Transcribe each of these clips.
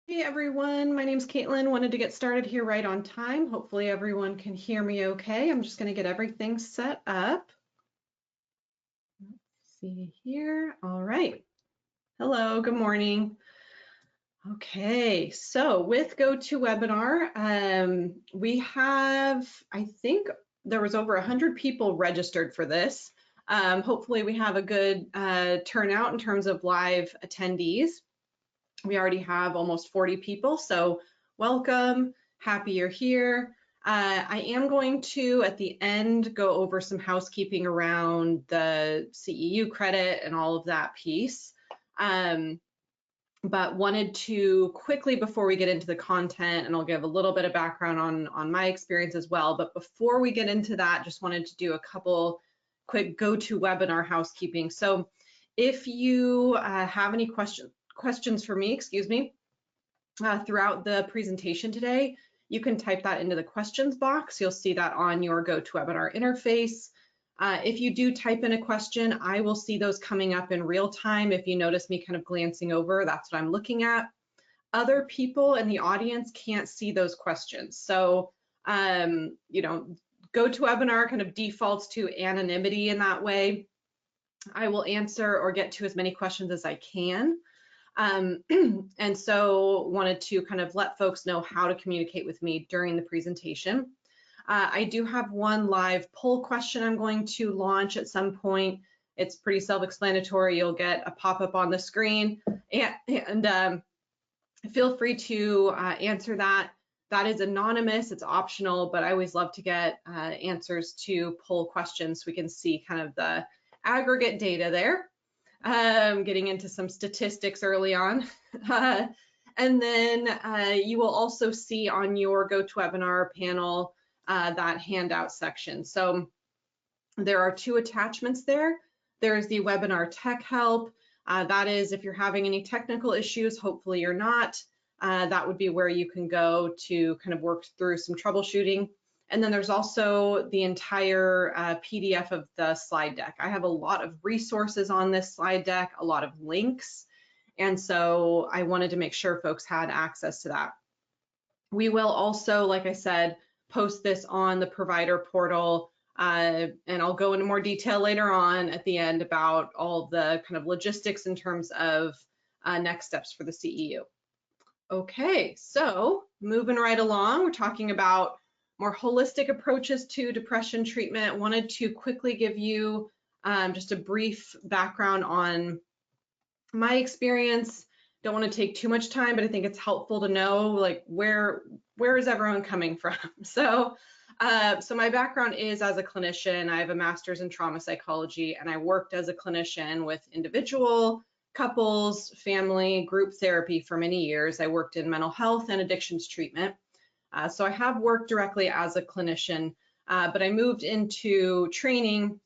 Hey everyone, my name's Caitlin. Wanted to get started here right on time. Hopefully everyone can hear me okay. I'm just going to get everything set up. Let's see here. All right. Hello, good morning. Okay, so with GoToWebinar, we have, I think there was over 100 people registered for this. Hopefully we have a good turnout in terms of live attendees. We already have almost 40 people, so welcome, happy you're here. I am going to, at the end, go over some housekeeping around the CEU credit and all of that piece. But wanted to quickly, before we get into the content, and I'll give a little bit of background on my experience as well, but before we get into that, just wanted to do a couple quick GoToWebinar housekeeping. So if you have any questions for me, throughout the presentation today, you can type that into the questions box. You'll see that on your GoToWebinar interface. If you do type in a question, I will see those coming up in real time. If you notice me kind of glancing over, that's what I'm looking at. Other people in the audience can't see those questions. So, GoToWebinar kind of defaults to anonymity in that way. I will answer or get to as many questions as I can. And so wanted to kind of let folks know how to communicate with me during the presentation. I do have one live poll question I'm going to launch at some point. It's pretty self-explanatory. You'll get a pop-up on the screen and feel free to answer that. That is anonymous, it's optional, but I always love to get answers to poll questions so we can see kind of the aggregate data there. Getting into some statistics early on. And then you will also see on your GoToWebinar panel that handout section. So there are two attachments there. There's the webinar tech help. That is if you're having any technical issues, hopefully you're not. That would be where you can go to kind of work through some troubleshooting. And then there's also the entire PDF of the slide deck. I have a lot of resources on this slide deck, a lot of links. And so I wanted to make sure folks had access to that. We will also, like I said, post this on the provider portal. And I'll go into more detail later on at the end about all the kind of logistics in terms of next steps for the CEU. Okay, so moving right along, we're talking about more holistic approaches to depression treatment. Wanted to quickly give you just a brief background on my experience. Don't want to take too much time, but I think it's helpful to know like where is everyone coming from. So my background is as a clinician. I have a master's in trauma psychology, and I worked as a clinician with individual, couples, family, group therapy for many years. I worked in mental health and addictions treatment. So I have worked directly as a clinician, but I moved into training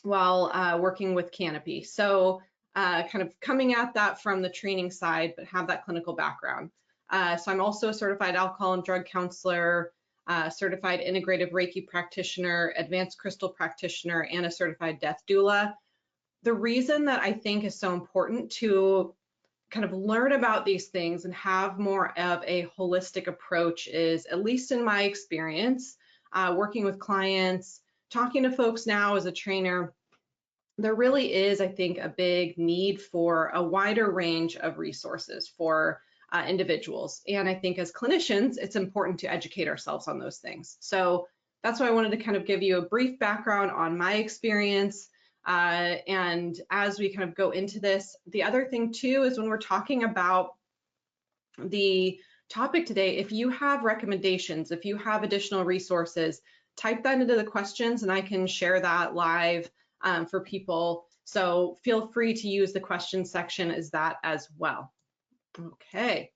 while working with Canopy. So kind of coming at that from the training side, but have that clinical background. So I'm also a certified alcohol and drug counselor, certified integrative Reiki practitioner, advanced crystal practitioner, and a certified death doula. The reason that I think is so important to kind of learn about these things and have more of a holistic approach is, at least in my experience, working with clients, talking to folks now as a trainer, there really is, I think, a big need for a wider range of resources for individuals. And I think as clinicians, it's important to educate ourselves on those things. So that's why I wanted to kind of give you a brief background on my experience. And as we kind of go into this, the other thing too is when we're talking about the topic today, if you have recommendations, if you have additional resources, type that into the questions and I can share that live for people. So feel free to use the question section as that as well. Okay.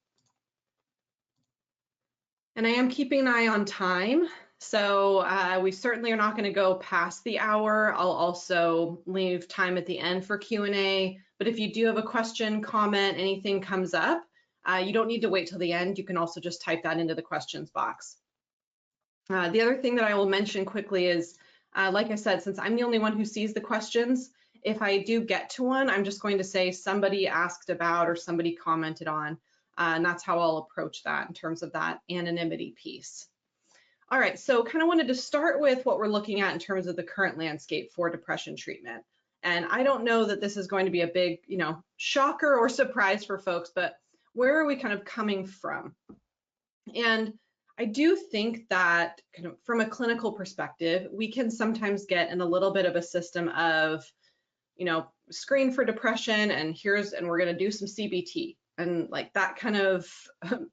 And I am keeping an eye on time. So we certainly are not going to go past the hour. I'll also leave time at the end for Q&A. But if you do have a question, comment, anything comes up, you don't need to wait till the end. You can also just type that into the questions box. The other thing that I will mention quickly is, like I said, since I'm the only one who sees the questions, if I do get to one, I'm just going to say somebody asked about or somebody commented on. And that's how I'll approach that in terms of that anonymity piece. All right, so kind of wanted to start with what we're looking at in terms of the current landscape for depression treatment. And I don't know that this is going to be a big, shocker or surprise for folks, but where are we kind of coming from? And I do think that kind of from a clinical perspective, we can sometimes get in a little bit of a system of, screen for depression and we're going to do some CBT and like that kind of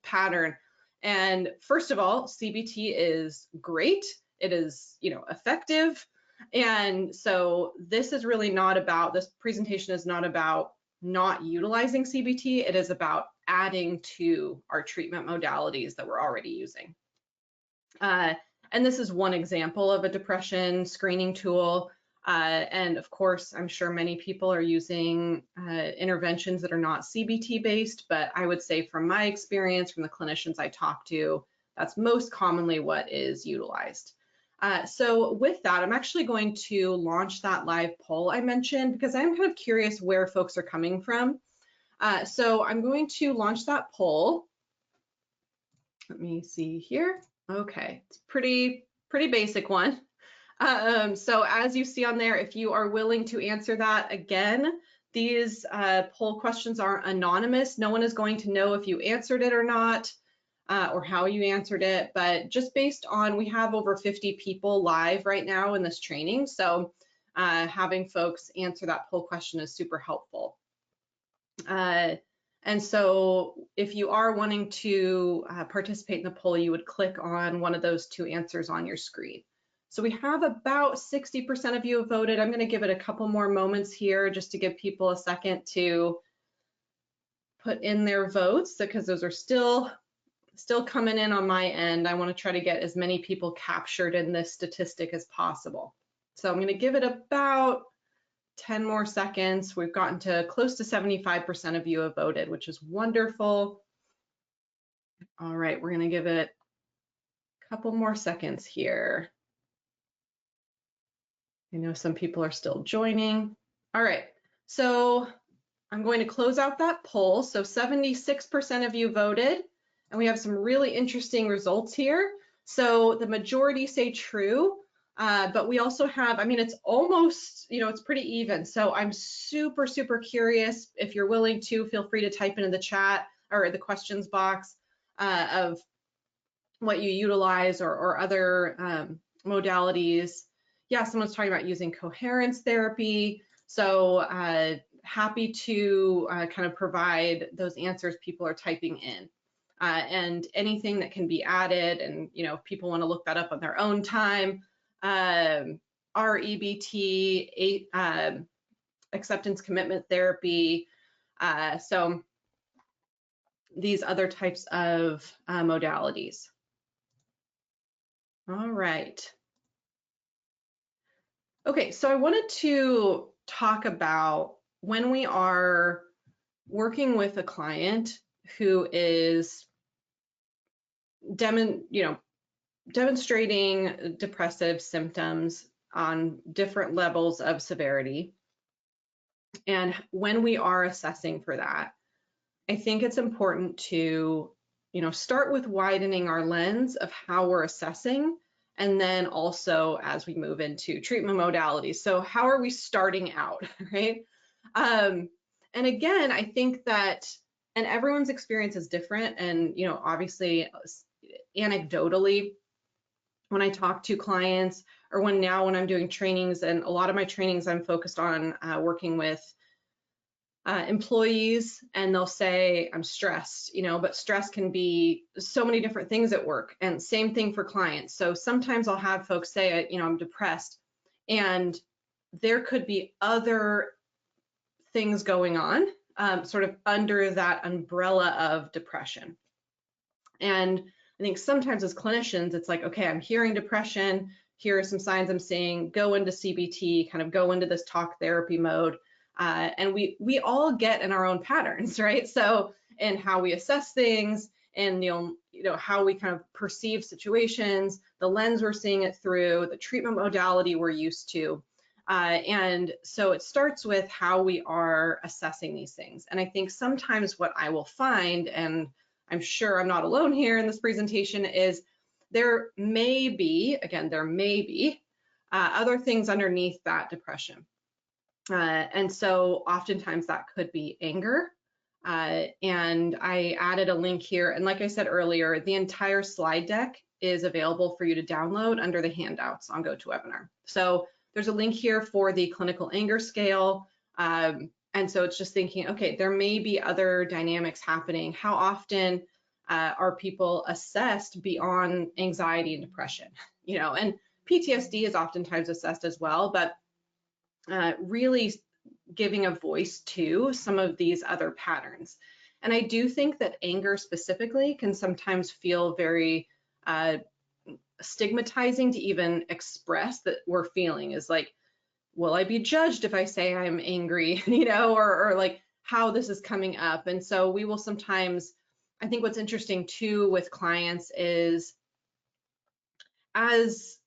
pattern. And first of all, CBT is great. It is, effective. And so this is really not about, this presentation is not about not utilizing CBT. It is about adding to our treatment modalities that we're already using. And this is one example of a depression screening tool. And of course, I'm sure many people are using interventions that are not CBT based, but I would say from my experience, from the clinicians I talk to, that's most commonly what is utilized. So with that, I'm actually going to launch that live poll I mentioned because I'm kind of curious where folks are coming from. So I'm going to launch that poll. Let me see here. Okay, it's pretty basic one. So as you see on there, if you are willing to answer that, again, these poll questions are anonymous. No one is going to know if you answered it or not, or how you answered it, but just based on, we have over 50 people live right now in this training. So having folks answer that poll question is super helpful. And so if you are wanting to participate in the poll, you would click on one of those two answers on your screen. So we have about 60% of you have voted. I'm going to give it a couple more moments here just to give people a second to put in their votes because those are still coming in on my end. I want to try to get as many people captured in this statistic as possible. So I'm going to give it about 10 more seconds. We've gotten to close to 75% of you have voted, which is wonderful. All right, we're going to give it a couple more seconds here. I know some people are still joining. All right, so I'm going to close out that poll. So 76% of you voted, and we have some really interesting results here. So the majority say true, but we also have, it's almost, it's pretty even. So I'm super curious. If you're willing to, feel free to type into the chat or the questions box of what you utilize or other modalities. Yeah, someone's talking about using coherence therapy. So happy to kind of provide those answers people are typing in. And anything that can be added, and if people want to look that up on their own time, REBT, acceptance commitment therapy, so these other types of modalities. All right. Okay, so I wanted to talk about when we are working with a client who is demonstrating depressive symptoms on different levels of severity. And when we are assessing for that, I think it's important to, start with widening our lens of how we're assessing, and then also as we move into treatment modalities. So how are we starting out, right? And again, I think that, and everyone's experience is different, and obviously anecdotally, when I talk to clients or when I'm doing trainings, and a lot of my trainings I'm focused on working with employees, and they'll say, I'm stressed, but stress can be so many different things at work, and same thing for clients. So sometimes I'll have folks say, I'm depressed, and there could be other things going on sort of under that umbrella of depression. And I think sometimes as clinicians, it's like, okay, I'm hearing depression, here are some signs I'm seeing, go into CBT, kind of go into this talk therapy mode. And we all get in our own patterns, right? So, and how we assess things, and how we kind of perceive situations, the lens we're seeing it through, the treatment modality we're used to. And so it starts with how we are assessing these things. And I think sometimes what I will find, and I'm sure I'm not alone here in this presentation, is there may be, again, there may be other things underneath that depression. And so oftentimes that could be anger. And I added a link here. And like I said earlier, the entire slide deck is available for you to download under the handouts on GoToWebinar. So there's a link here for the clinical anger scale. And so it's just thinking, okay, there may be other dynamics happening. How often are people assessed beyond anxiety and depression? You know, and PTSD is oftentimes assessed as well, but really giving a voice to some of these other patterns. And I do think that anger specifically can sometimes feel very stigmatizing to even express that we're feeling. Is like, will I be judged if I say I'm angry, you know, or like how this is coming up. And so we will sometimes, I think what's interesting too with clients is as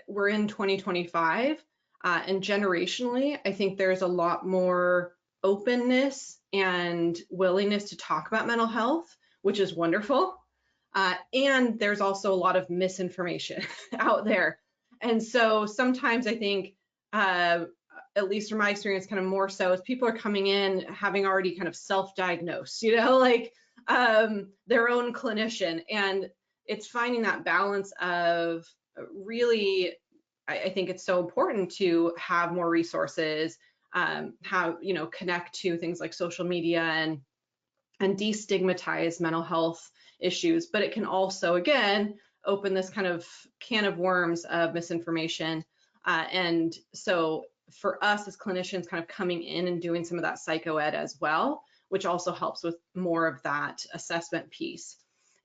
we're in 2025 and generationally, I think there's a lot more openness and willingness to talk about mental health, which is wonderful. And there's also a lot of misinformation out there. And so sometimes I think, at least from my experience, kind of more so as people are coming in having already kind of self-diagnosed, you know, like their own clinician. And it's finding that balance of really, I think it's so important to have more resources, have, you know, connect to things like social media and destigmatize mental health issues, but it can also, again, open this kind of can of worms of misinformation. And so for us as clinicians kind of coming in and doing some of that psychoed as well, which also helps with more of that assessment piece.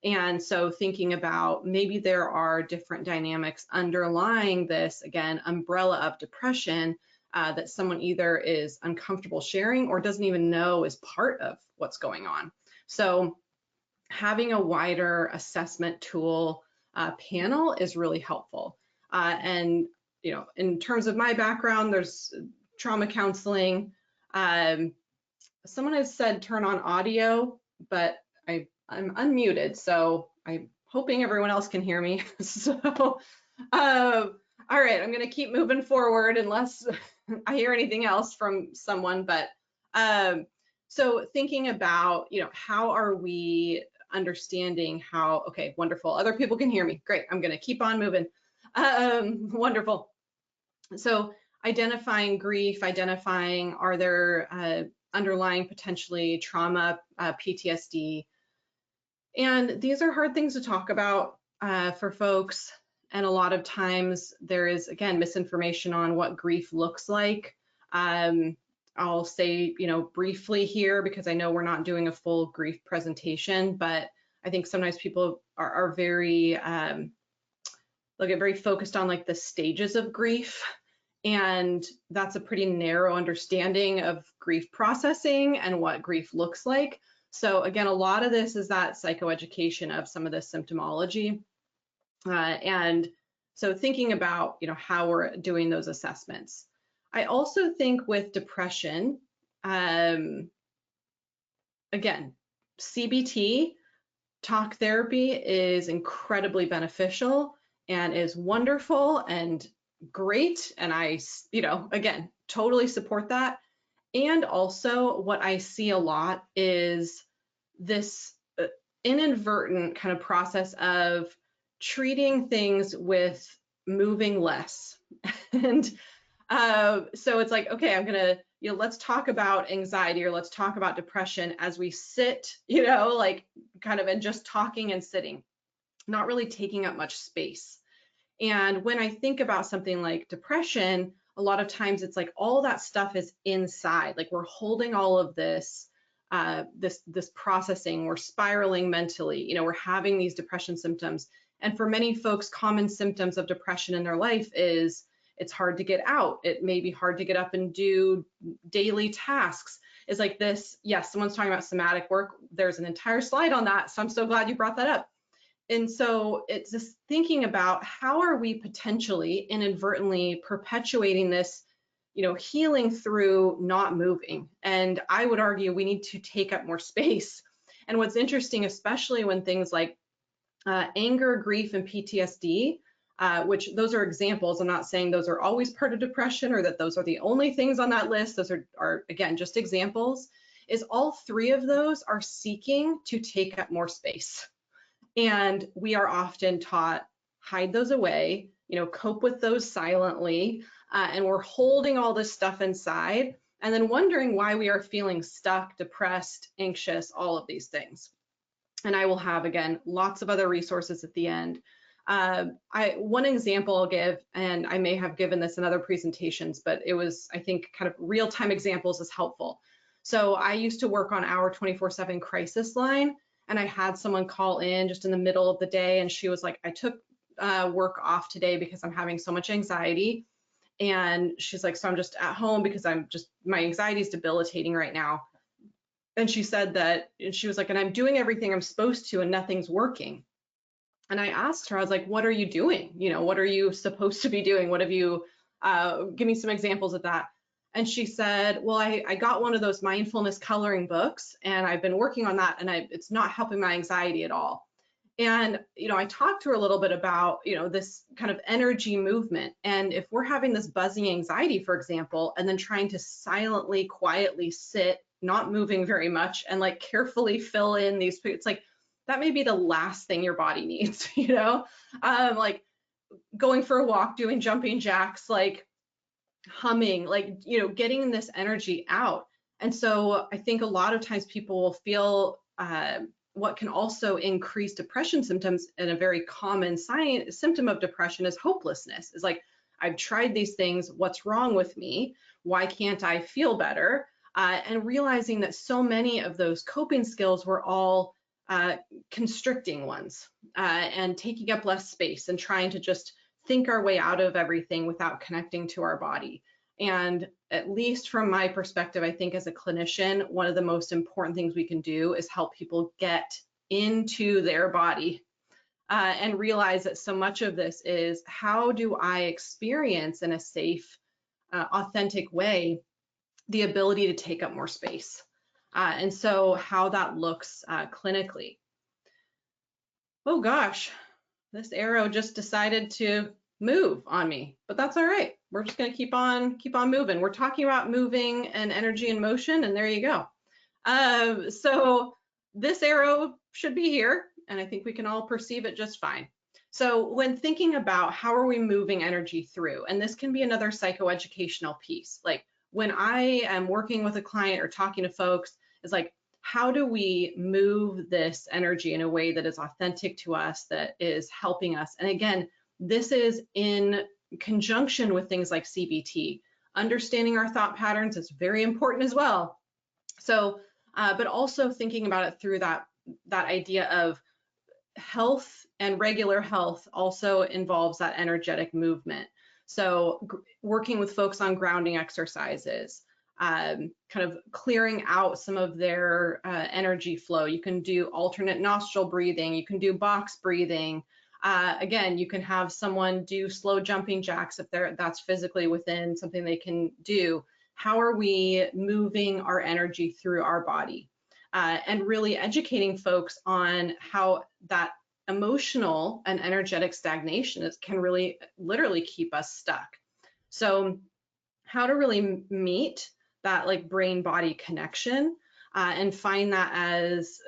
And so thinking about maybe there are different dynamics underlying this, again, umbrella of depression that someone either is uncomfortable sharing or doesn't even know is part of what's going on. So having a wider assessment tool panel is really helpful. And, you know, in terms of my background, there's trauma counseling. Someone has said turn on audio, but I'm unmuted, so I'm hoping everyone else can hear me. So, all right, I'm going to keep moving forward unless I hear anything else from someone. But so thinking about, you know, how are we understanding how, okay, wonderful. Other people can hear me. Great. I'm going to keep on moving. Wonderful. So identifying grief, identifying are there underlying potentially trauma, PTSD. And these are hard things to talk about for folks. And a lot of times there is, again, misinformation on what grief looks like. I'll say, you know, briefly here, because I know we're not doing a full grief presentation, but I think sometimes people are very, they'll get very focused on like the stages of grief. And that's a pretty narrow understanding of grief processing and what grief looks like. So again, a lot of this is that psychoeducation of some of the symptomology. And so thinking about, you know, how we're doing those assessments. I also think with depression, again, CBT, talk therapy is incredibly beneficial and is wonderful and great. And I, you know, again, totally support that. And also what I see a lot is this inadvertent kind of process of treating things with moving less. And so it's like, okay, I'm gonna, you know, let's talk about anxiety or let's talk about depression as we sit, you know, like kind of and just talking and sitting, not really taking up much space. And when I think about something like depression, a lot of times it's like all that stuff is inside, like we're holding all of this, this processing, we're spiraling mentally, you know, we're having these depression symptoms. And for many folks, common symptoms of depression in their life is it's hard to get out. It may be hard to get up and do daily tasks. It's like this, yes, someone's talking about somatic work. There's an entire slide on that. So I'm so glad you brought that up. And so it's just thinking about how are we potentially inadvertently perpetuating this healing through not moving. And I would argue we need to take up more space. And what's interesting, especially when things like anger, grief, and PTSD, which those are examples. I'm not saying those are always part of depression or that those are the only things on that list. Those are again, just examples, is all three of those are seeking to take up more space. And we are often taught, hide those away, cope with those silently, and we're holding all this stuff inside and then wondering why we are feeling stuck, depressed, anxious, all of these things. And I will have, again, lots of other resources at the end. One example I'll give, and I may have given this in other presentations, but it was, I think, kind of real-time examples is helpful. So I used to work on our 24/7 crisis line, and I had someone call in just in the middle of the day, and she was like, I took work off today because I'm having so much anxiety. And she's like, so I'm just at home because my anxiety is debilitating right now. And she said that, and she was like, and I'm doing everything I'm supposed to and nothing's working. And I asked her, I was like, what are you doing? What are you supposed to be doing? What have you, give me some examples of that. And she said, well, I got one of those mindfulness coloring books and I've been working on that and it's not helping my anxiety at all. And, I talked to her a little bit about, this kind of energy movement. And if we're having this buzzing anxiety, for example, and then trying to silently, quietly sit, not moving very much, and like carefully fill in these, it's like, that may be the last thing your body needs, like going for a walk, doing jumping jacks, like humming, like, getting this energy out. And so I think a lot of times people will feel, what can also increase depression symptoms, and a very common symptom of depression is hopelessness. Is like, I've tried these things, what's wrong with me? Why can't I feel better? And realizing that so many of those coping skills were all constricting ones, and taking up less space and trying to just think our way out of everything without connecting to our body. And at least from my perspective, I think as a clinician, one of the most important things we can do is help people get into their body, and realize that so much of this is, how do I experience in a safe, authentic way the ability to take up more space? And so how that looks clinically. Oh gosh, this arrow just decided to move on me, but that's all right. We're just gonna keep on moving. We're talking about moving and energy and motion, and there you go. So this arrow should be here, and I think we can all perceive it just fine. So when thinking about how are we moving energy through, and this can be another psychoeducational piece, like when I am working with a client or talking to folks, is like, how do we move this energy in a way that is authentic to us, that is helping us? And again, this is in conjunction with things like CBT. Understanding our thought patterns is very important as well. So, but also thinking about it through that idea of health, and regular health also involves that energetic movement. So working with folks on grounding exercises, kind of clearing out some of their energy flow. You can do alternate nostril breathing. You can do box breathing. Again, you can have someone do slow jumping jacks if that's physically within something they can do. How are we moving our energy through our body? And really educating folks on how that emotional and energetic stagnation can really literally keep us stuck. So how to really meet that like brain body connection, and find that as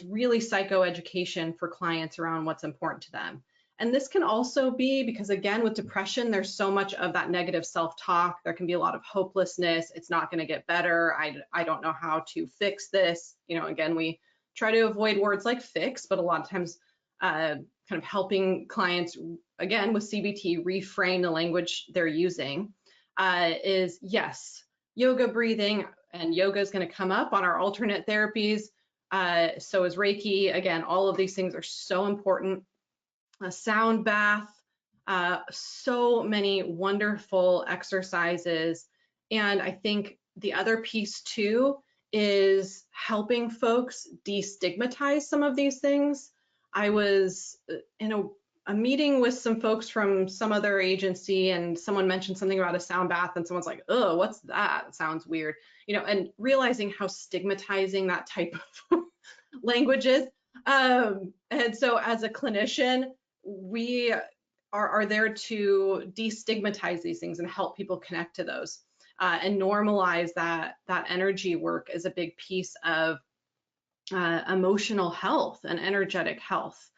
really psychoeducation for clients around what's important to them. And this can also be because, again, with depression, there's so much of that negative self-talk. There can be a lot of hopelessness. It's not going to get better. I don't know how to fix this. Again, we try to avoid words like fix, but a lot of times kind of helping clients, again, with CBT, reframe the language they're using, is yes, yoga breathing, and yoga is going to come up on our alternate therapies. So is Reiki. Again, all of these things are so important. A sound bath, so many wonderful exercises. And I think the other piece too is helping folks destigmatize some of these things. I was in a meeting with some folks from some other agency, and someone mentioned something about a sound bath, and someone's like, oh, what's that? It sounds weird, and realizing how stigmatizing that type of language is. And so as a clinician, we are there to destigmatize these things and help people connect to those, and normalize that energy work is a big piece of emotional health and energetic health.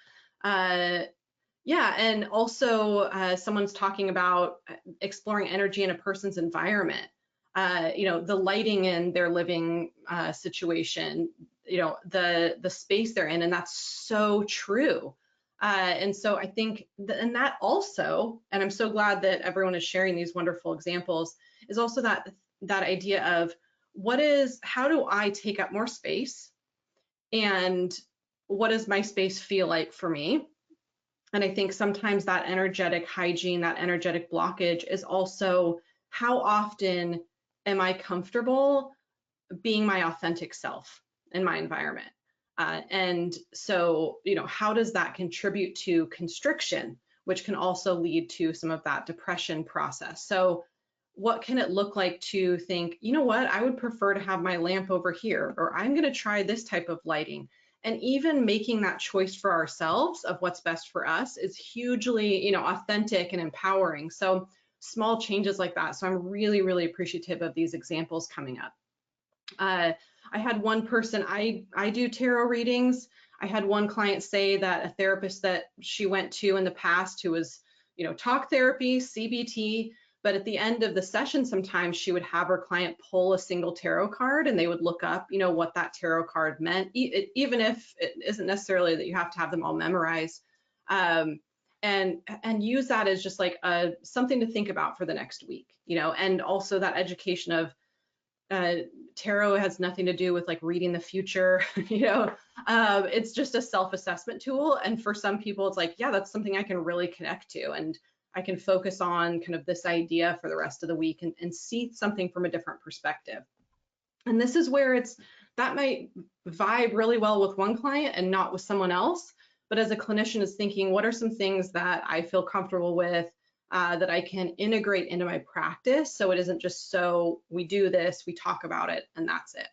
Yeah, and also someone's talking about exploring energy in a person's environment. The lighting in their living situation, the space they're in, and that's so true. And so I think, and that also, and I'm so glad that everyone is sharing these wonderful examples, is also that idea of how do I take up more space, and what does my space feel like for me? And I think sometimes that energetic hygiene, that energetic blockage is also, how often am I comfortable being my authentic self in my environment? And so, how does that contribute to constriction, which can also lead to some of that depression process? So what can it look like to think, you know what, I would prefer to have my lamp over here, or I'm going to try this type of lighting. And even making that choice for ourselves of what's best for us is hugely, authentic and empowering. So small changes like that. So I'm really, really appreciative of these examples coming up. I had one person, I do tarot readings. I had one client say that a therapist that she went to in the past, who was, talk therapy, CBT, but at the end of the session, sometimes she would have her client pull a single tarot card, and they would look up, what that tarot card meant, even if it isn't necessarily that you have to have them all memorized, and use that as just like something to think about for the next week, and also that education of tarot has nothing to do with like reading the future, it's just a self-assessment tool. And for some people, it's like, yeah, that's something I can really connect to, and I can focus on kind of this idea for the rest of the week and see something from a different perspective. And this is where that might vibe really well with one client and not with someone else. But as a clinician is thinking, what are some things that I feel comfortable with, that I can integrate into my practice, so it isn't just so we do this, we talk about it, and that's it.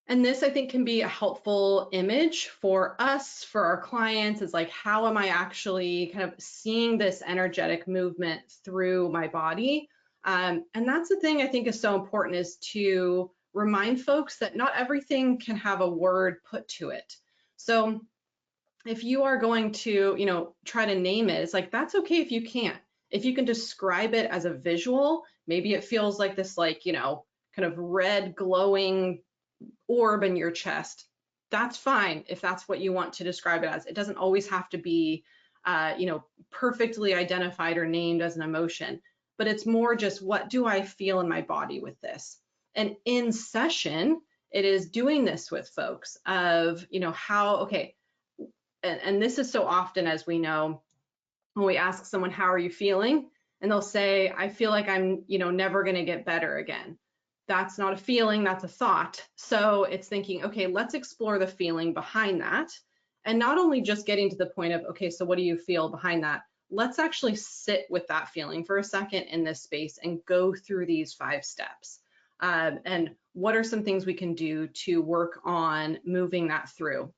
And this, I think, can be a helpful image for us, for our clients, is like, how am I actually kind of seeing this energetic movement through my body? And that's the thing I think is so important, is to remind folks that not everything can have a word put to it. So if you are going to, try to name it, it's like, that's okay if you can't. If you can describe it as a visual, maybe it feels like this, like, kind of red glowing orb in your chest. That's fine if that's what you want to describe it as. It doesn't always have to be, perfectly identified or named as an emotion, but it's more just, what do I feel in my body with this? And in session, it is doing this with folks of, how, okay, and this is so often, as we know, when we ask someone, how are you feeling? And they'll say, I feel like I'm, never going to get better again. That's not a feeling, that's a thought. So it's thinking, okay, let's explore the feeling behind that. And not only just getting to the point of, okay, so what do you feel behind that? Let's actually sit with that feeling for a second in this space and go through these 5 steps. And what are some things we can do to work on moving that through?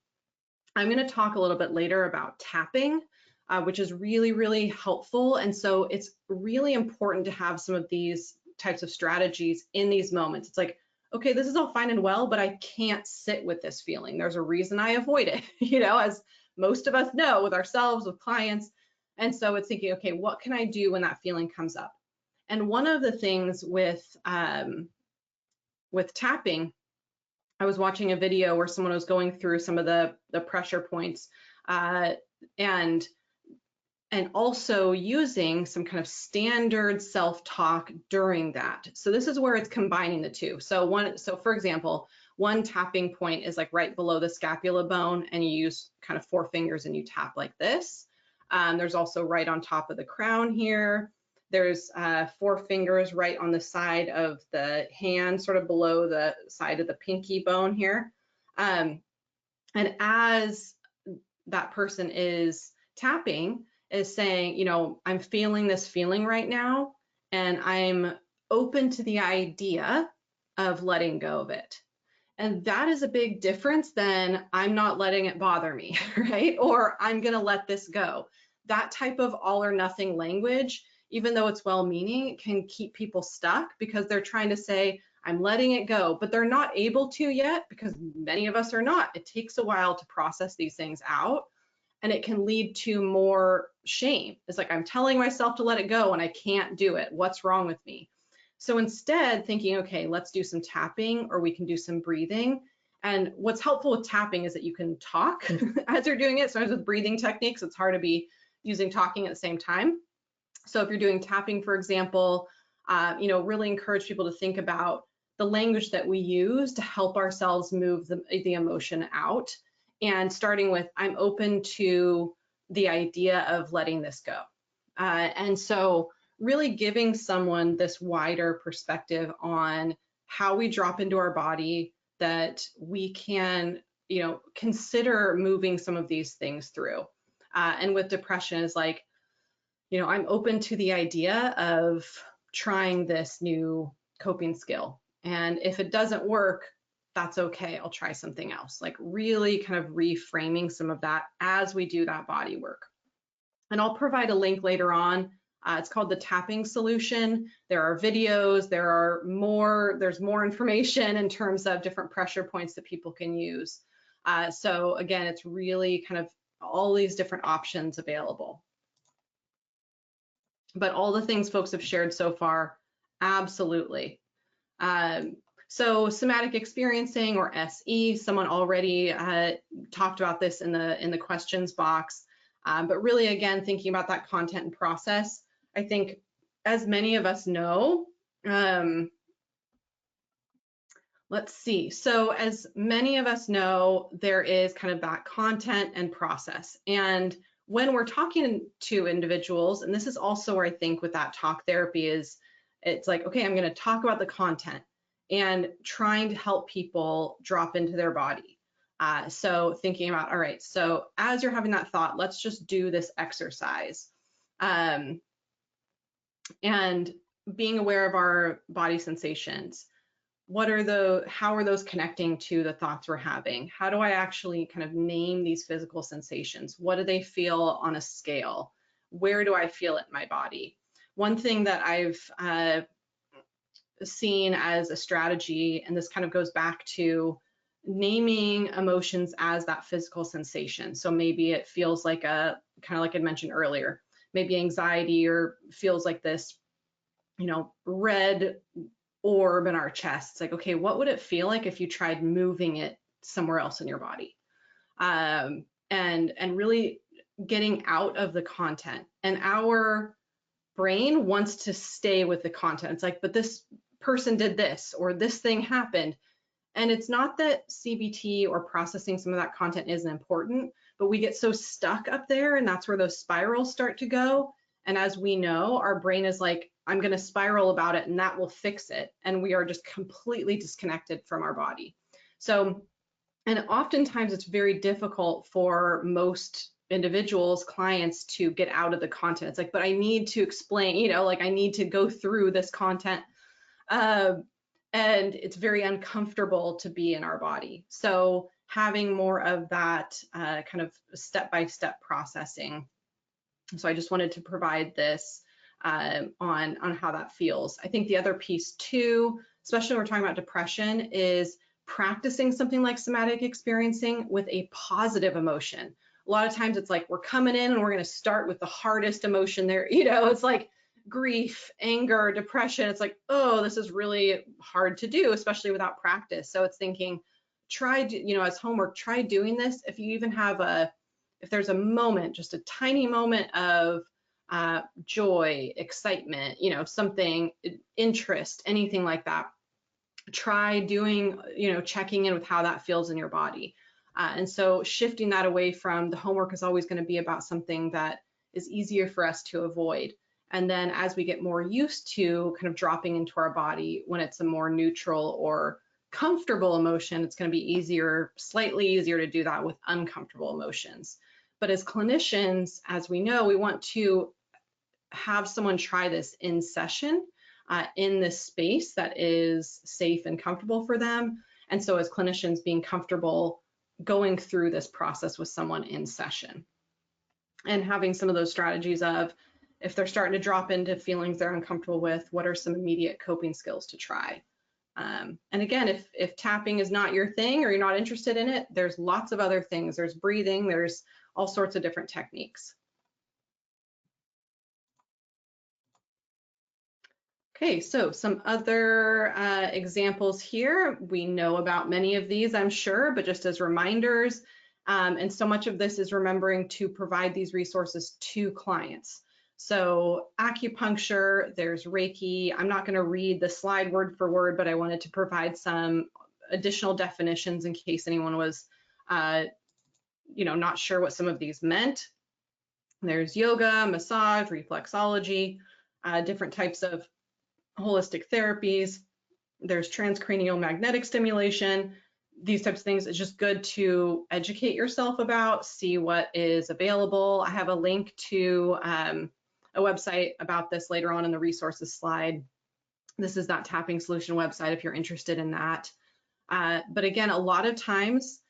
I'm going to talk a little bit later about tapping, which is really, really helpful. And so it's really important to have some of these types of strategies in these moments. It's like, okay, this is all fine and well, but I can't sit with this feeling. There's a reason I avoid it, as most of us know, with ourselves, with clients. And so it's thinking, okay, what can I do when that feeling comes up? And one of the things with tapping, I was watching a video where someone was going through some of the pressure points, and also using some kind of standard self-talk during that. So this is where it's combining the two. So for example, one tapping point is like right below the scapula bone, and you use kind of 4 fingers and you tap like this. There's also right on top of the crown here. There's 4 fingers right on the side of the hand, sort of below the side of the pinky bone here. And as that person is tapping is saying, you know, I'm feeling this feeling right now, and I'm open to the idea of letting go of it. And that is a big difference than I'm not letting it bother me, right? Or I'm going to let this go. That type of all or nothing language, even though it's well-meaning, can keep people stuck because they're trying to say, I'm letting it go, but they're not able to yet because many of us are not. It takes a while to process these things out, and it can lead to more shame. It's like, I'm telling myself to let it go and I can't do it. What's wrong with me? So instead, thinking, okay, let's do some tapping, or we can do some breathing. And what's helpful with tapping is that you can talk as you're doing it. Sometimes with breathing techniques, it's hard to be using talking at the same time. So if you're doing tapping, for example, you know, really encourage people to think about the language that we use to help ourselves move the emotion out. And starting with, I'm open to the idea of letting this go. And so really giving someone this wider perspective on how we drop into our body, that we can, you know, consider moving some of these things through. And with depression is like, you know, I'm open to the idea of trying this new coping skill. And if it doesn't work, that's okay. I'll try something else. Like really kind of reframing some of that as we do that body work. And I'll provide a link later on. It's called the tapping solution. There are videos, there's more information in terms of different pressure points that people can use. So again, it's really kind of all these different options available. But all the things folks have shared so far, absolutely. So somatic experiencing, or SE, someone already talked about this in the questions box. But really, again, thinking about that content and process, I think as many of us know, let's see. So as many of us know, there is kind of that content and process. And when we're talking to individuals, and this is also where I think with that talk therapy is, it's like, okay, I'm going to talk about the content and trying to help people drop into their body. So thinking about, all right, so as you're having that thought, let's just do this exercise. And being aware of our body sensations. How are those connecting to the thoughts we're having? How do I actually kind of name these physical sensations? What do they feel on a scale? Where do I feel it in my body? One thing that I've seen as a strategy, and this kind of goes back to naming emotions as that physical sensation. So maybe it feels like kind of like I mentioned earlier, maybe anxiety, or feels like this, you know, red orb in our chest. It's like, okay, what would it feel like if you tried moving it somewhere else in your body? And really getting out of the content. And our brain wants to stay with the content. It's like, but this person did this, or this thing happened. And it's not that CBT or processing some of that content isn't important, but we get so stuck up there, and that's where those spirals start to go. And as we know, our brain is like, I'm going to spiral about it and that will fix it. And we are just completely disconnected from our body. So, and oftentimes it's very difficult for most individuals, clients, to get out of the content. It's like, but I need to explain, you know, like I need to go through this content. And it's very uncomfortable to be in our body. So having more of that kind of step-by-step processing. So I just wanted to provide this on how that feels. I think the other piece too, especially when we're talking about depression, is practicing something like somatic experiencing with a positive emotion. A lot of times it's like we're coming in and we're going to start with the hardest emotion there. You know, it's like grief, anger, depression. It's like, oh, this is really hard to do, especially without practice. So it's thinking, try, you know, as homework, try doing this. If you even have if there's a moment, just a tiny moment of joy, excitement, you know, something, interest, anything like that, try doing, you know, checking in with how that feels in your body. And so shifting that away from the homework is always going to be about something that is easier for us to avoid. And then as we get more used to kind of dropping into our body when it's a more neutral or comfortable emotion, it's going to be easier, slightly easier to do that with uncomfortable emotions. But as clinicians, as we know, we want to have someone try this in session, in this space that is safe and comfortable for them. And so as clinicians, being comfortable going through this process with someone in session and having some of those strategies of, if they're starting to drop into feelings they're uncomfortable with, what are some immediate coping skills to try? And again, if tapping is not your thing or you're not interested in it, there's lots of other things. There's breathing, there's all sorts of different techniques. Okay, so some other examples here. We know about many of these, I'm sure, but just as reminders, and so much of this is remembering to provide these resources to clients. So acupuncture, there's Reiki. I'm not going to read the slide word for word, but I wanted to provide some additional definitions in case anyone was, not sure what some of these meant. There's yoga, massage, reflexology, different types of holistic therapies. There's transcranial magnetic stimulation. These types of things. It's just good to educate yourself about, see what is available. I have a link to a website about this later on in the resources slide. This is that tapping solution website if you're interested in that. But again, a lot of times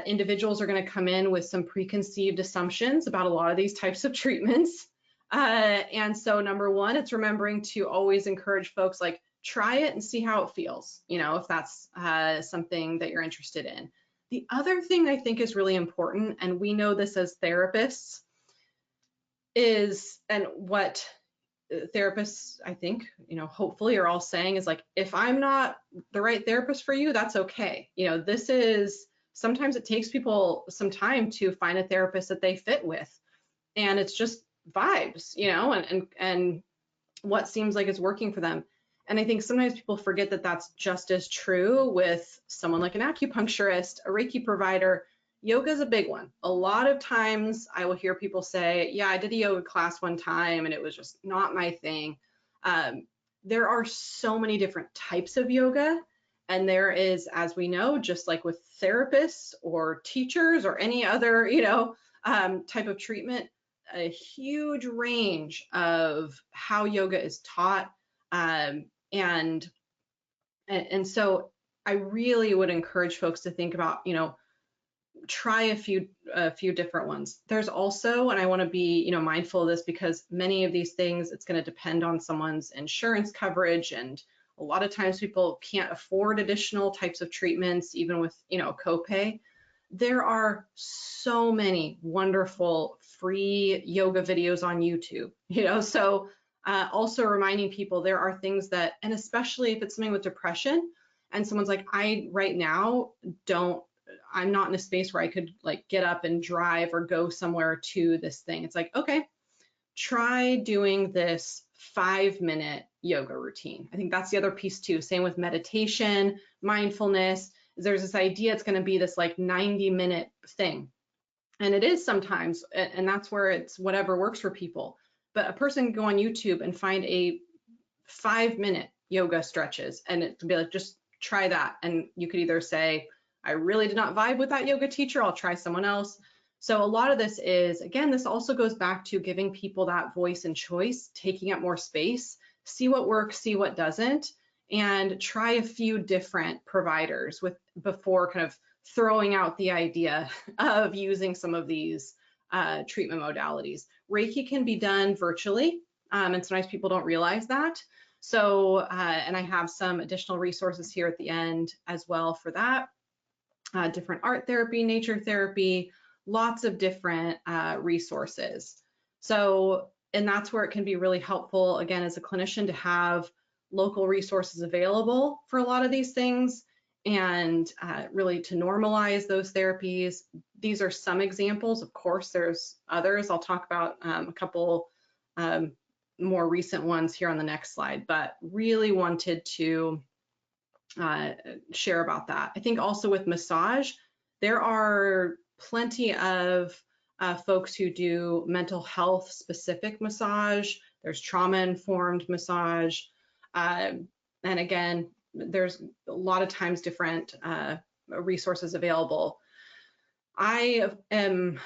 individuals are going to come in with some preconceived assumptions about a lot of these types of treatments. And so number one, it's remembering to always encourage folks, like, try it and see how it feels, if that's something that you're interested in. The other thing I think is really important, and we know this as therapists, is, and what therapists, I think, hopefully are all saying is, like, if I'm not the right therapist for you, that's okay. This is, sometimes it takes people some time to find a therapist that they fit with. And it's just vibes, and what seems like it's working for them. And I think sometimes people forget that that's just as true with someone like an acupuncturist, a Reiki provider. Yoga is a big one. A lot of times I will hear people say, yeah, I did a yoga class one time and it was just not my thing. There are so many different types of yoga. And there is, as we know, just like with therapists or teachers or any other, type of treatment, a huge range of how yoga is taught. And so I really would encourage folks to think about, try a few different ones. There's also, and I want to be, mindful of this, because many of these things, it's going to depend on someone's insurance coverage. And a lot of times people can't afford additional types of treatments, even with, copay. There are so many wonderful free yoga videos on YouTube, so also reminding people there are things that, and especially if it's something with depression and someone's like, right now I'm not in a space where I could like get up and drive or go somewhere to this thing. It's like, okay, try doing this 5-minute yoga routine. I think that's the other piece too. Same with meditation, mindfulness. There's this idea it's going to be this like 90-minute thing. And it is sometimes, and that's where it's whatever works for people. But a person can go on YouTube and find a 5-minute yoga stretches, and it can be like, just try that. And you could either say, I really did not vibe with that yoga teacher, I'll try someone else. So a lot of this is, again, this also goes back to giving people that voice and choice, taking up more space, see what works, see what doesn't, and try a few different providers before kind of throwing out the idea of using some of these treatment modalities. Reiki can be done virtually, and sometimes people don't realize that. So, and I have some additional resources here at the end as well for that. Different art therapy, nature therapy, lots of different resources. So, and that's where it can be really helpful, again, as a clinician, to have local resources available for a lot of these things, and really to normalize those therapies. These are some examples. Of course, there's others. I'll talk about a couple more recent ones here on the next slide, but really wanted to share about that. I think also with massage, there are plenty of folks who do mental health specific massage. There's trauma-informed massage. And again, there's a lot of times different resources available. I am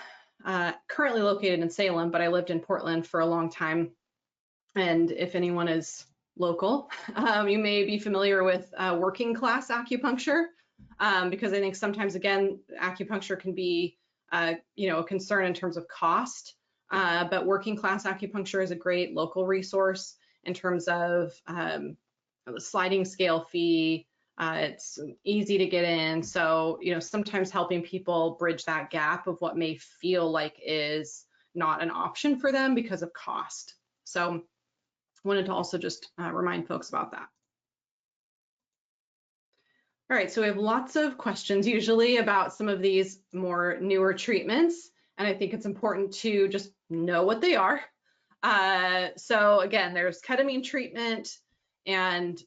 currently located in Salem, but I lived in Portland for a long time. And if anyone is local, you may be familiar with working class acupuncture, because I think sometimes, again, acupuncture can be, a concern in terms of cost, but working class acupuncture is a great local resource in terms of the sliding scale fee. It's easy to get in. So, sometimes helping people bridge that gap of what may feel like is not an option for them because of cost. So wanted to also just remind folks about that. All right, so we have lots of questions usually about some of these more newer treatments, and I think it's important to just know what they are. So again, there's ketamine treatment, and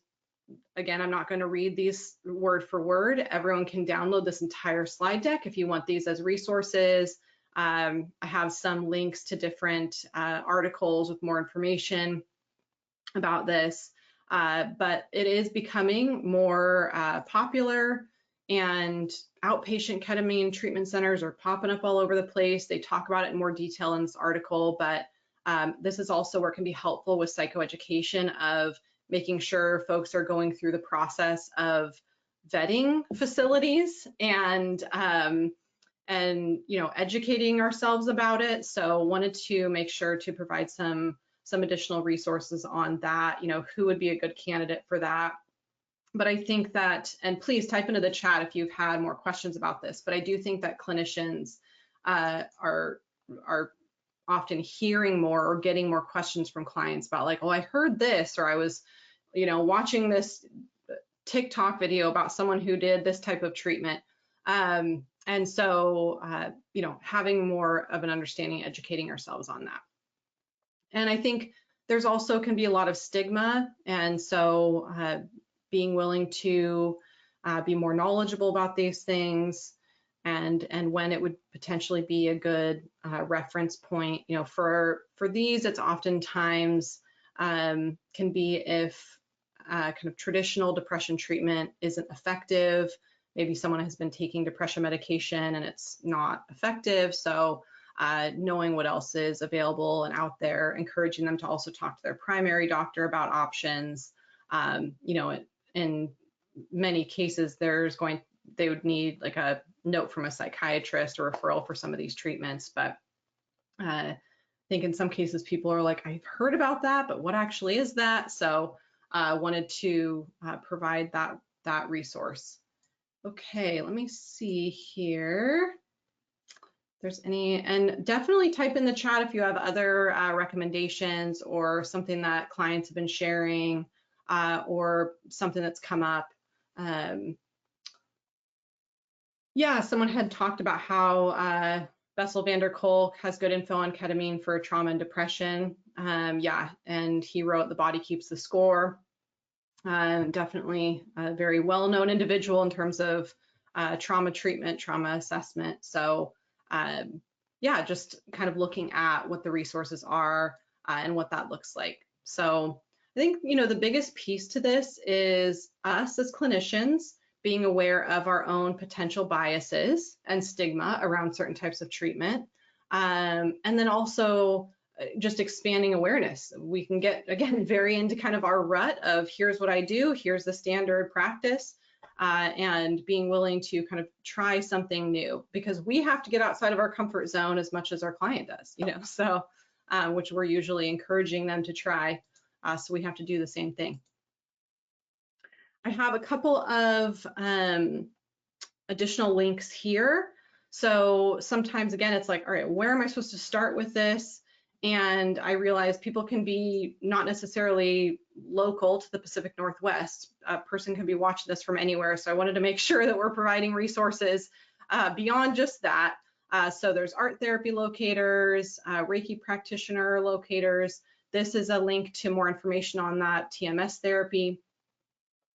again, I'm not going to read these word for word. Everyone can download this entire slide deck if you want these as resources. I have some links to different articles with more information about this, but it is becoming more popular, and outpatient ketamine treatment centers are popping up all over the place. They talk about it in more detail in this article, but this is also where it can be helpful with psychoeducation of making sure folks are going through the process of vetting facilities and educating ourselves about it. So wanted to make sure to provide some additional resources on that, who would be a good candidate for that. But I think that, and please type into the chat if you've had more questions about this, but I do think that clinicians are often hearing more or getting more questions from clients about like, oh, I heard this, or I was, watching this TikTok video about someone who did this type of treatment. And so, having more of an understanding, educating ourselves on that. And I think there's also can be a lot of stigma. And so being willing to be more knowledgeable about these things, and when it would potentially be a good reference point, for these, it's oftentimes can be if kind of traditional depression treatment isn't effective. Maybe someone has been taking depression medication and it's not effective. So knowing what else is available and out there, encouraging them to also talk to their primary doctor about options. In many cases, they would need like a note from a psychiatrist or referral for some of these treatments. But I think in some cases, people are like, I've heard about that, but what actually is that? So wanted to provide that resource. Okay, let me see here. If there's any, and definitely type in the chat if you have other recommendations or something that clients have been sharing or something that's come up. Yeah, someone had talked about how Bessel van der Kolk has good info on ketamine for trauma and depression. Yeah, and he wrote The Body Keeps the Score. Definitely a very well-known individual in terms of trauma treatment, trauma assessment. So yeah, just kind of looking at what the resources are and what that looks like. So I think, the biggest piece to this is us as clinicians being aware of our own potential biases and stigma around certain types of treatment. And then also just expanding awareness. We can get, again, very into kind of our rut of here's what I do, here's the standard practice, and being willing to kind of try something new, because we have to get outside of our comfort zone as much as our client does, so which we're usually encouraging them to try. So we have to do the same thing. I have a couple of additional links here. So sometimes, again, it's like, all right, where am I supposed to start with this? And I realize people can be not necessarily local to the Pacific Northwest. A person can be watching this from anywhere. So I wanted to make sure that we're providing resources beyond just that. So there's art therapy locators, Reiki practitioner locators. This is a link to more information on that, TMS therapy.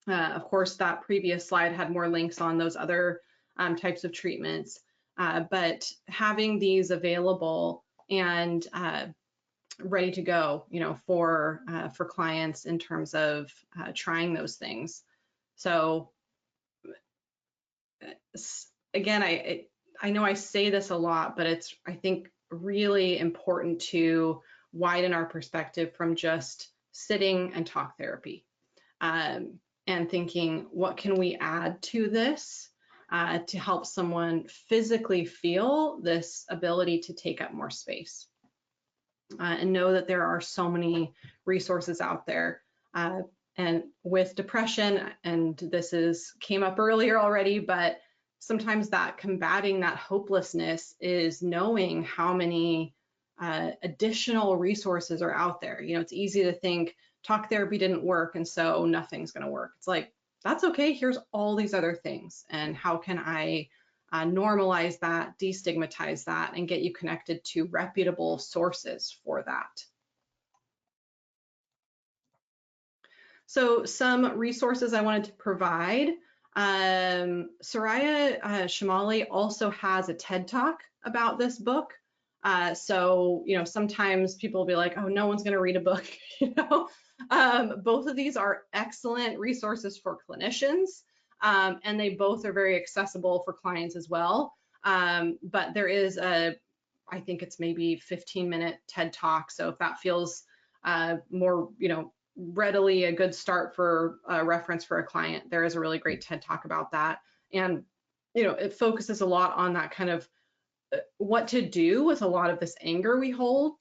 Of course, that previous slide had more links on those other types of treatments, but having these available and ready to go, for clients in terms of trying those things. So again, I know I say this a lot, but I think really important to widen our perspective from just sitting and talk therapy, and thinking, what can we add to this to help someone physically feel this ability to take up more space, and know that there are so many resources out there. And with depression, and came up earlier already, but sometimes that combating that hopelessness is knowing how many additional resources are out there. You know, it's easy to think talk therapy didn't work and so nothing's going to work. It's like, that's okay. Here's all these other things. And how can I normalize that, destigmatize that, and get you connected to reputable sources for that? So some resources I wanted to provide. Soraya Shamali also has a TED Talk about this book. So, you know, sometimes people will be like, oh, no one's going to read a book, you know. Both of these are excellent resources for clinicians, and they both are very accessible for clients as well. But there is I think it's maybe 15-minute TED Talk. So if that feels more, you know, readily a good start for a reference for a client, there is a really great TED Talk about that. And, you know, it focuses a lot on that kind of what to do with a lot of this anger we hold,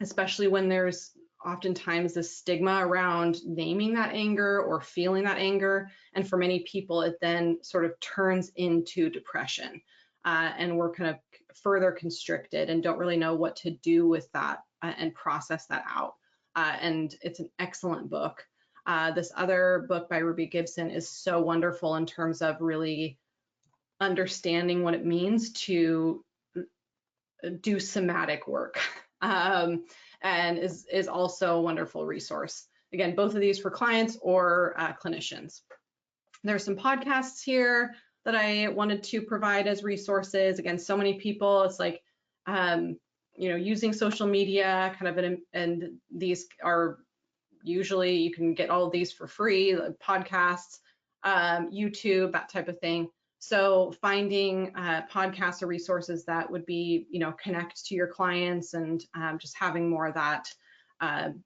especially when there's oftentimes this stigma around naming that anger or feeling that anger. And for many people, it then sort of turns into depression. And we're kind of further constricted and don't really know what to do with that and process that out. And it's an excellent book. This other book by Ruby Gibson is so wonderful in terms of really understanding what it means to do somatic work, and is also a wonderful resource. Again, both of these for clients or clinicians. There's some podcasts here that I wanted to provide as resources. Again, so many people, it's like, you know, using social media kind of, and these are usually, you can get all of these for free, like podcasts, YouTube, that type of thing. So finding podcasts or resources that would be, you know, connect to your clients, and just having more of that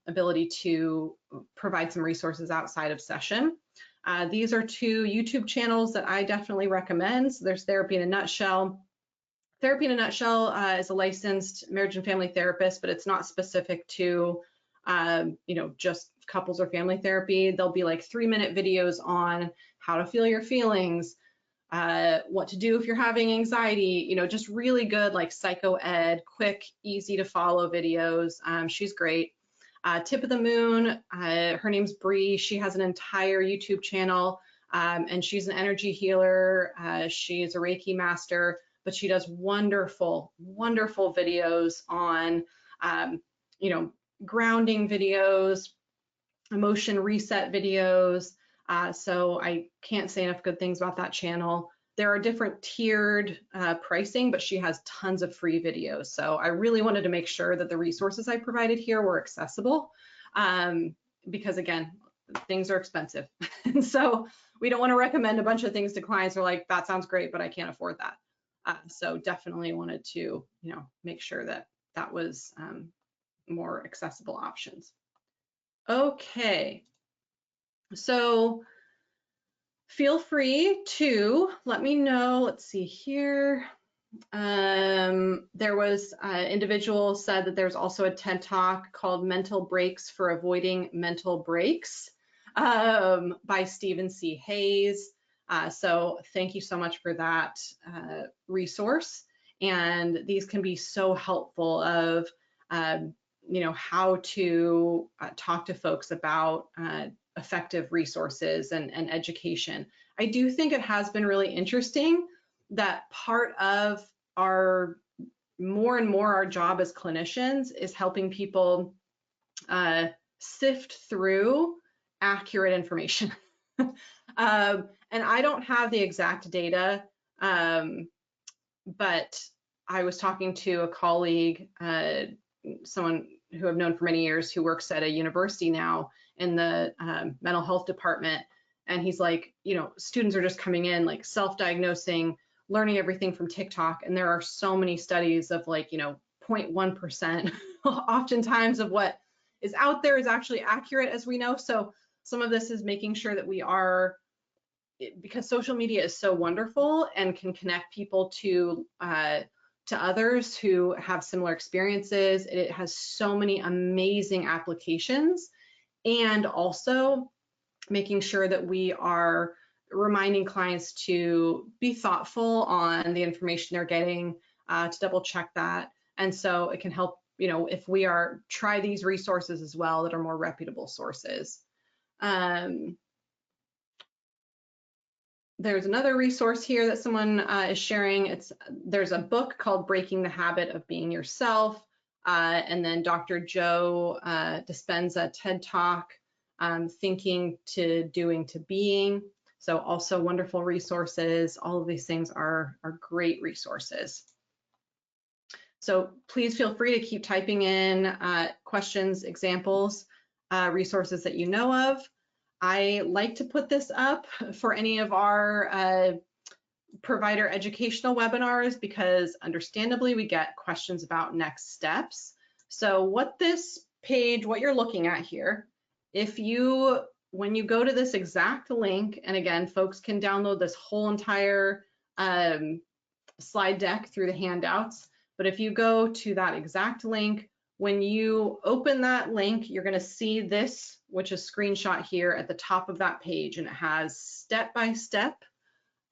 ability to provide some resources outside of session. These are two YouTube channels that I definitely recommend. So there's Therapy in a Nutshell. Therapy in a Nutshell is a licensed marriage and family therapist, but it's not specific to, you know, just couples or family therapy. There'll be like 3-minute videos on how to feel your feelings, what to do if you're having anxiety, you know, just really good, like psycho ed, quick, easy to follow videos. She's great. Tip of the Moon, her name's Bree. She has an entire YouTube channel, and she's an energy healer. She's a Reiki master, but she does wonderful, wonderful videos on, you know, grounding videos, emotion reset videos. So I can't say enough good things about that channel. There are different tiered pricing, but she has tons of free videos. So I really wanted to make sure that the resources I provided here were accessible, because again, things are expensive. And so we don't want to recommend a bunch of things to clients who are like, that sounds great, but I can't afford that. So definitely wanted to, you know, make sure that that was more accessible options. Okay. So feel free to let me know. Let's see here. There was an individual said that there's also a TED Talk called Mental Breaks for Avoiding Mental Breaks, by Stephen C. Hayes. So thank you so much for that resource. And these can be so helpful of, you know, how to talk to folks about effective resources and education. I do think it has been really interesting that part of our more and more our job as clinicians is helping people sift through accurate information. And I don't have the exact data, but I was talking to a colleague, someone who I've known for many years who works at a university now in the mental health department. And he's like, you know, students are just coming in like self-diagnosing, learning everything from TikTok. And there are so many studies of like, you know, 0.1% oftentimes of what is out there is actually accurate, as we know. So some of this is making sure that we are, because social media is so wonderful and can connect people to others who have similar experiences. It has so many amazing applications, and also making sure that we are reminding clients to be thoughtful on the information they're getting, to double check that. And so it can help, you know, if we are try these resources as well that are more reputable sources. There's another resource here that someone is sharing. There's a book called Breaking the Habit of Being Yourself, and then Dr. Joe Dispenza TED Talk, Thinking to Doing to Being. So also wonderful resources. All of these things are great resources. So please feel free to keep typing in questions, examples, resources that you know of. I like to put this up for any of our provider educational webinars, because understandably we get questions about next steps. So what this page, what you're looking at here, when you go to this exact link, and again, folks can download this whole entire slide deck through the handouts, but if you go to that exact link, when you open that link, you're going to see this, which is screenshot here at the top of that page, and it has step-by-step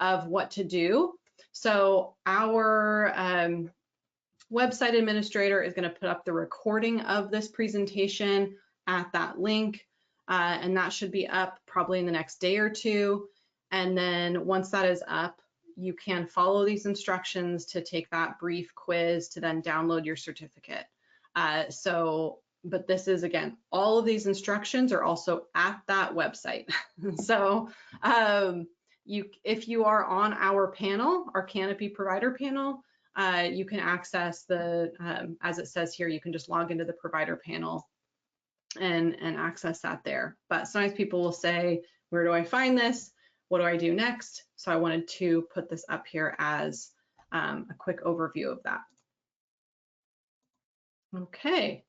of what to do. So our website administrator is going to put up the recording of this presentation at that link, and that should be up probably in the next day or two. And then once that is up, you can follow these instructions to take that brief quiz to then download your certificate. But this is, again, all of these instructions are also at that website. So if you are on our panel, our Canopy provider panel, you can access the, as it says here, you can just log into the provider panel and access that there. But sometimes people will say, where do I find this? What do I do next? So I wanted to put this up here as a quick overview of that. Okay.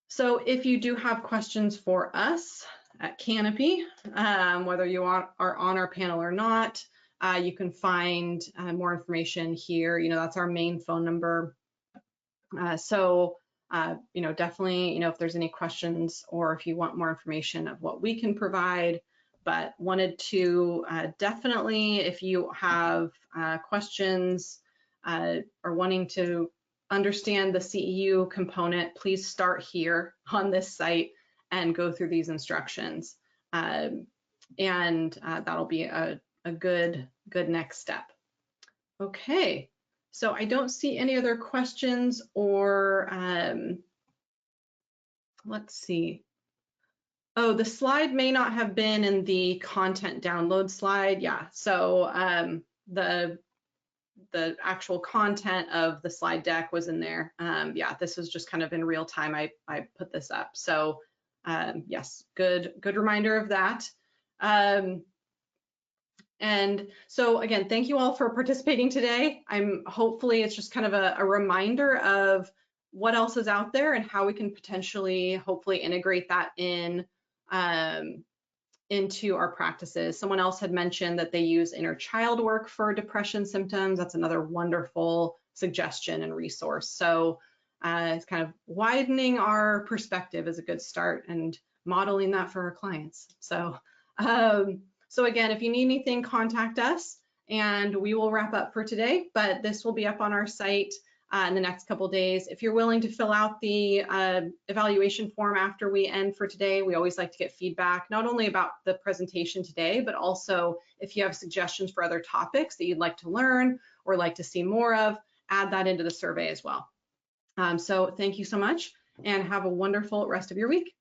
So if you do have questions for us at Canopy, whether you are on our panel or not, you can find more information here. You know, that's our main phone number. You know, definitely, you know, if there's any questions or if you want more information of what we can provide, but wanted to definitely, if you have questions or wanting to understand the CEU component, please start here on this site and go through these instructions. And that'll be a good next step. Okay, so I don't see any other questions or let's see. Oh, the slide may not have been in the content download slide. Yeah, so the actual content of the slide deck was in there. Yeah, this was just kind of in real time. I put this up. So yes, good reminder of that. And so again, thank you all for participating today. Hopefully it's just kind of a reminder of what else is out there and how we can potentially, hopefully integrate that in into our practices. Someone else had mentioned that they use inner child work for depression symptoms. That's another wonderful suggestion and resource. So it's kind of widening our perspective is a good start and modeling that for our clients. So, so again, if you need anything, contact us and we will wrap up for today, but this will be up on our site in the next couple of days. If you're willing to fill out the evaluation form after we end for today, we always like to get feedback, not only about the presentation today, but also if you have suggestions for other topics that you'd like to learn or like to see more of, add that into the survey as well. So thank you so much and have a wonderful rest of your week.